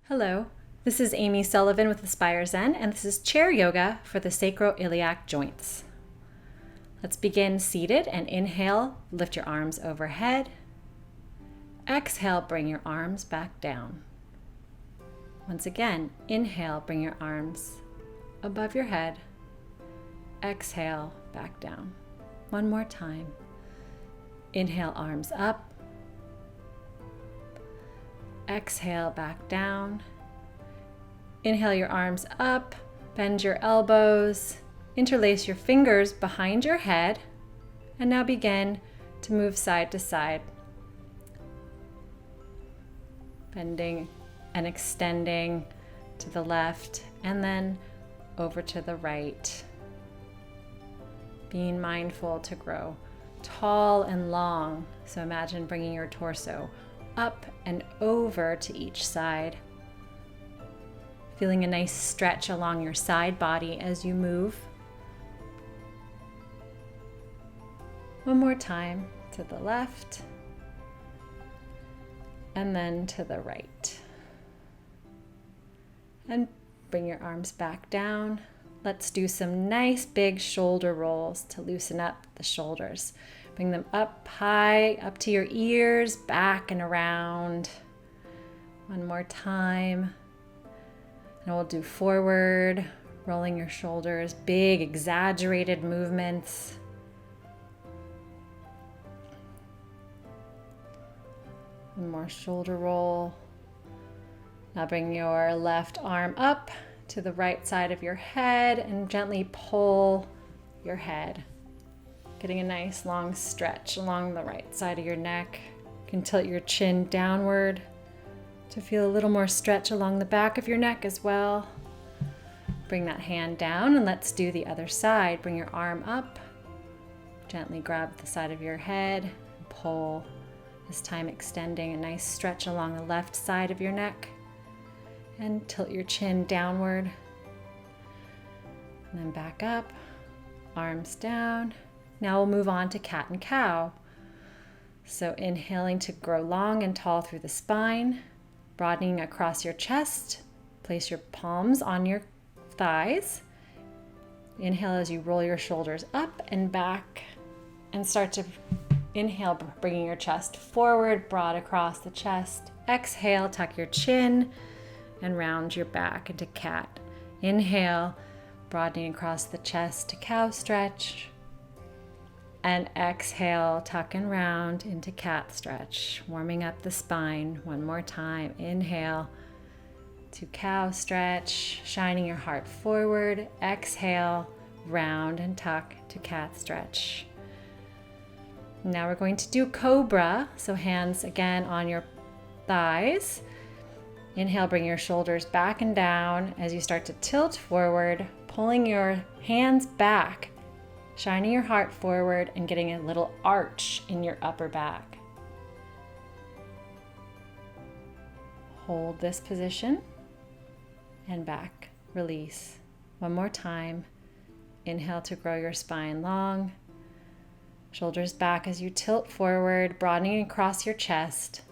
Hello, this is Amy Sullivan with Aspire Zen, and this is chair yoga for the sacroiliac joints. Let's begin seated and inhale, lift your arms overhead. Exhale, bring your arms back down. Once again, inhale, bring your arms above your head. Exhale, back down. One more time. Inhale, arms up. Exhale, back down. Inhale your arms up, bend your elbows, interlace your fingers behind your head, and now begin to move side to side. Bending and extending to the left and then over to the right. Being mindful to grow tall and long. So imagine bringing your torso up and over to each side. Feeling a nice stretch along your side body as you move. One more time to the left and then to the right. And bring your arms back down. Let's do some nice big shoulder rolls to loosen up the shoulders. Bring them up high, up to your ears, back and around. One more time. And we'll do forward, rolling your shoulders, big exaggerated movements. One more shoulder roll. Now bring your left arm up to the right side of your head and gently pull your head. Getting a nice long stretch along the right side of your neck. You can tilt your chin downward to feel a little more stretch along the back of your neck as well. Bring that hand down and let's do the other side. Bring your arm up. Gently grab the side of your head and pull. This time extending a nice stretch along the left side of your neck. And tilt your chin downward. And then back up. Arms down. Now we'll move on to cat and cow. So inhaling to grow long and tall through the spine, broadening across your chest. Place your palms on your thighs. Inhale as you roll your shoulders up and back and start to inhale, bringing your chest forward, broad across the chest. Exhale, tuck your chin and round your back into cat. Inhale, broadening across the chest to cow stretch. And exhale, tuck and round into cat stretch, warming up the spine. One more time. Inhale to cow stretch, shining your heart forward. Exhale, round and tuck to cat stretch. Now we're going to do cobra. So hands again on your thighs. Inhale, bring your shoulders back and down as you start to tilt forward, pulling your hands back. Shining your heart forward and getting a little arch in your upper back. Hold this position and back. Release. One more time. Inhale to grow your spine long. Shoulders back as you tilt forward, broadening across your chest.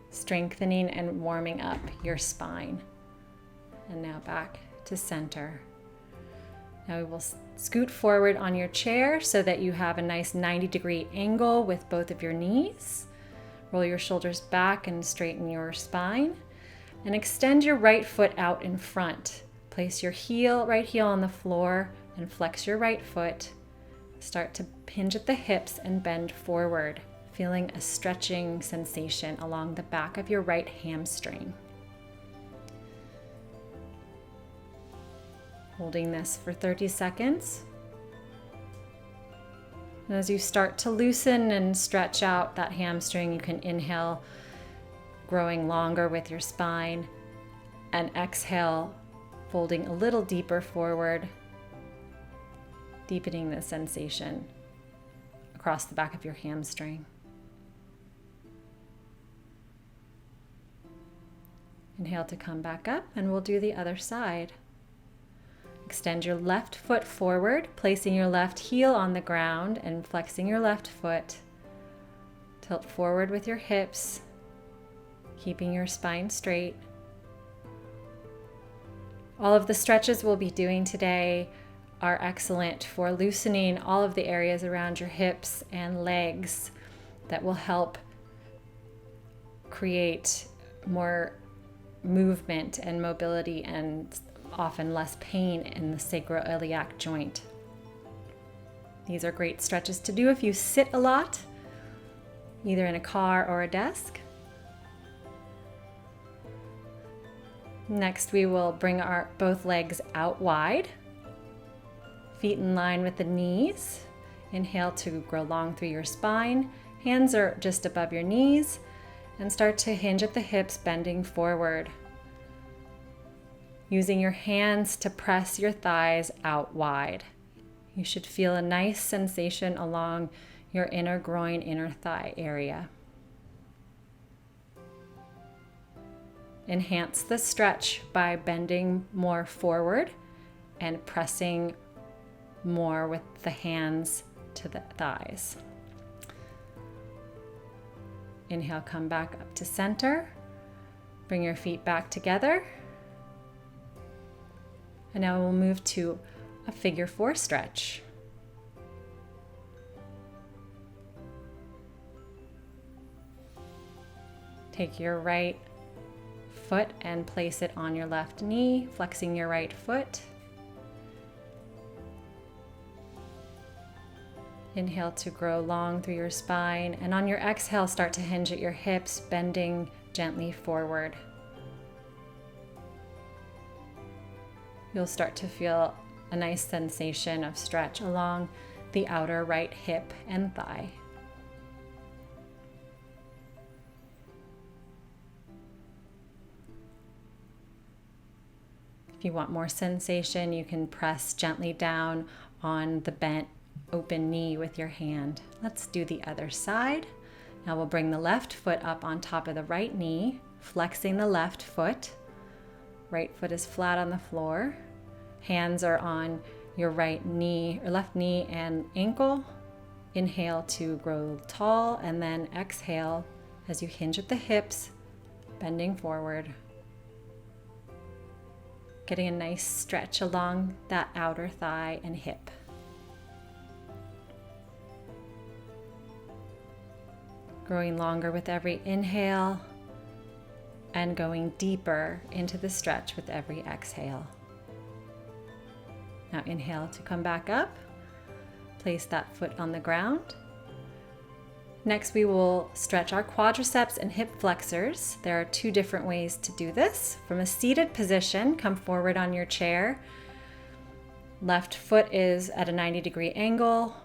Strengthening and warming up your spine. And now back to center. Now we will scoot forward on your chair so that you have a nice 90-degree angle with both of your knees. Roll your shoulders back and straighten your spine. And extend your right foot out in front. Place your right heel on the floor and flex your right foot. Start to hinge at the hips and bend forward, feeling a stretching sensation along the back of your right hamstring. Holding this for 30 seconds. And as you start to loosen and stretch out that hamstring, you can inhale, growing longer with your spine, and exhale, folding a little deeper forward, deepening the sensation across the back of your hamstring. Inhale to come back up, and we'll do the other side. Extend your left foot forward, placing your left heel on the ground and flexing your left foot. Tilt forward with your hips keeping your spine straight. All of the stretches we'll be doing today are excellent for loosening all of the areas around your hips and legs that will help create more movement and mobility and often less pain in the sacroiliac joint. These are great stretches to do if you sit a lot, either in a car or a desk. Next, we will bring our both legs out wide, feet in line with the knees. Inhale to grow long through your spine. Hands are just above your knees, and start to hinge at the hips, bending forward. Using your hands to press your thighs out wide. You should feel a nice sensation along your inner groin, inner thigh area. Enhance the stretch by bending more forward and pressing more with the hands to the thighs. Inhale, come back up to center. Bring your feet back together. And now we'll move to a figure 4 stretch. Take your right foot and place it on your left knee, flexing your right foot. Inhale to grow long through your spine, and on your exhale, start to hinge at your hips, bending gently forward. You'll start to feel a nice sensation of stretch along the outer right hip and thigh. If you want more sensation, you can press gently down on the bent open knee with your hand. Let's do the other side. Now we'll bring the left foot up on top of the right knee, flexing the left foot. Right foot is flat on the floor. Hands are on your right knee or left knee and ankle. Inhale to grow tall, and then exhale as you hinge at the hips, bending forward. Getting a nice stretch along that outer thigh and hip. Growing longer with every inhale and going deeper into the stretch with every exhale. Now inhale to come back up. Place that foot on the ground. Next, we will stretch our quadriceps and hip flexors. There are 2 different ways to do this. From a seated position, come forward on your chair. Left foot is at a 90-degree angle.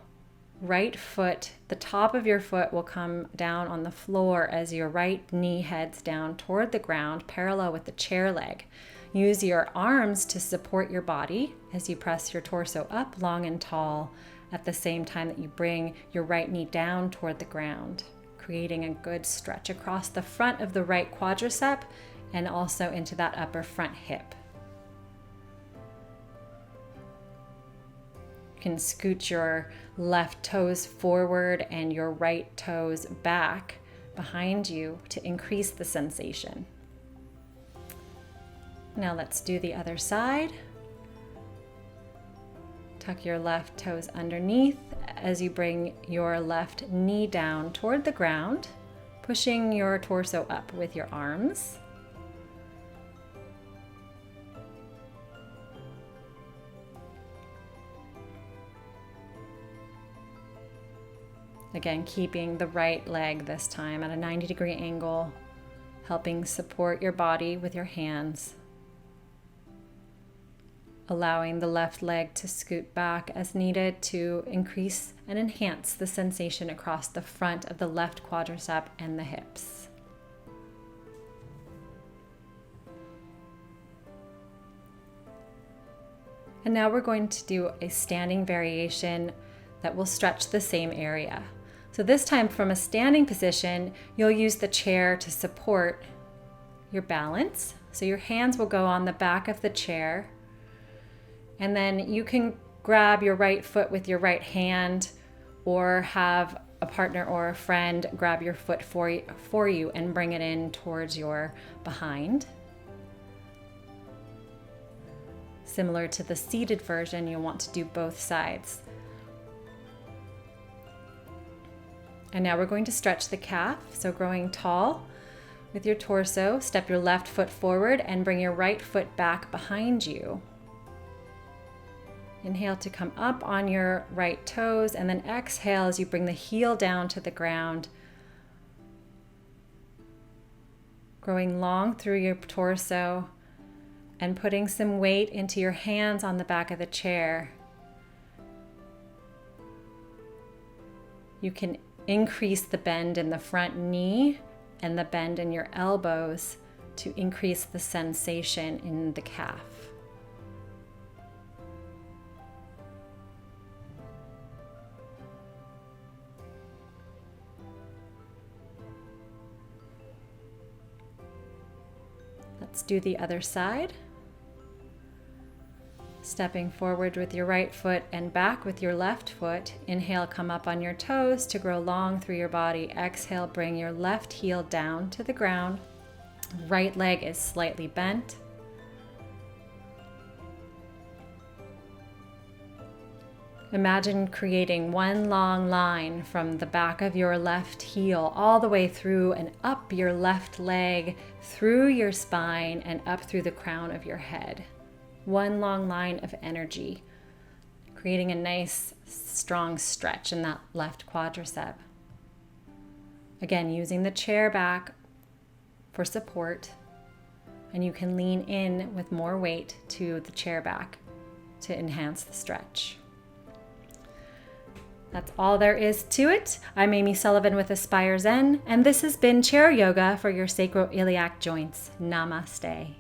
Right foot, the top of your foot will come down on the floor as your right knee heads down toward the ground, parallel with the chair leg. Use your arms to support your body as you press your torso up long and tall at the same time that you bring your right knee down toward the ground, creating a good stretch across the front of the right quadricep and also into that upper front hip. You can scoot your left toes forward and your right toes back behind you to increase the sensation. Now let's do the other side. Tuck your left toes underneath as you bring your left knee down toward the ground, pushing your torso up with your arms. Again, keeping the right leg this time at a 90-degree angle, helping support your body with your hands. Allowing the left leg to scoot back as needed to increase and enhance the sensation across the front of the left quadricep and the hips. And now we're going to do a standing variation that will stretch the same area. So this time from a standing position, you'll use the chair to support your balance. So your hands will go on the back of the chair, and then you can grab your right foot with your right hand or have a partner or a friend grab your foot for you and bring it in towards your behind. Similar to the seated version, you'll want to do both sides. And now we're going to stretch the calf. So growing tall with your torso, step your left foot forward and bring your right foot back behind you. Inhale to come up on your right toes, and then exhale as you bring the heel down to the ground. Growing long through your torso and putting some weight into your hands on the back of the chair. You can increase the bend in the front knee and the bend in your elbows to increase the sensation in the calf. Let's do the other side. Stepping forward with your right foot and back with your left foot. Inhale, come up on your toes to grow long through your body. Exhale, bring your left heel down to the ground. Right leg is slightly bent. Imagine creating one long line from the back of your left heel all the way through and up your left leg, through your spine, and up through the crown of your head. One long line of energy, creating a nice, strong stretch in that left quadricep. Again, using the chair back for support, and you can lean in with more weight to the chair back to enhance the stretch. That's all there is to it. I'm Amy Sullivan with Aspire Zen, and this has been Chair Yoga for your sacroiliac joints. Namaste.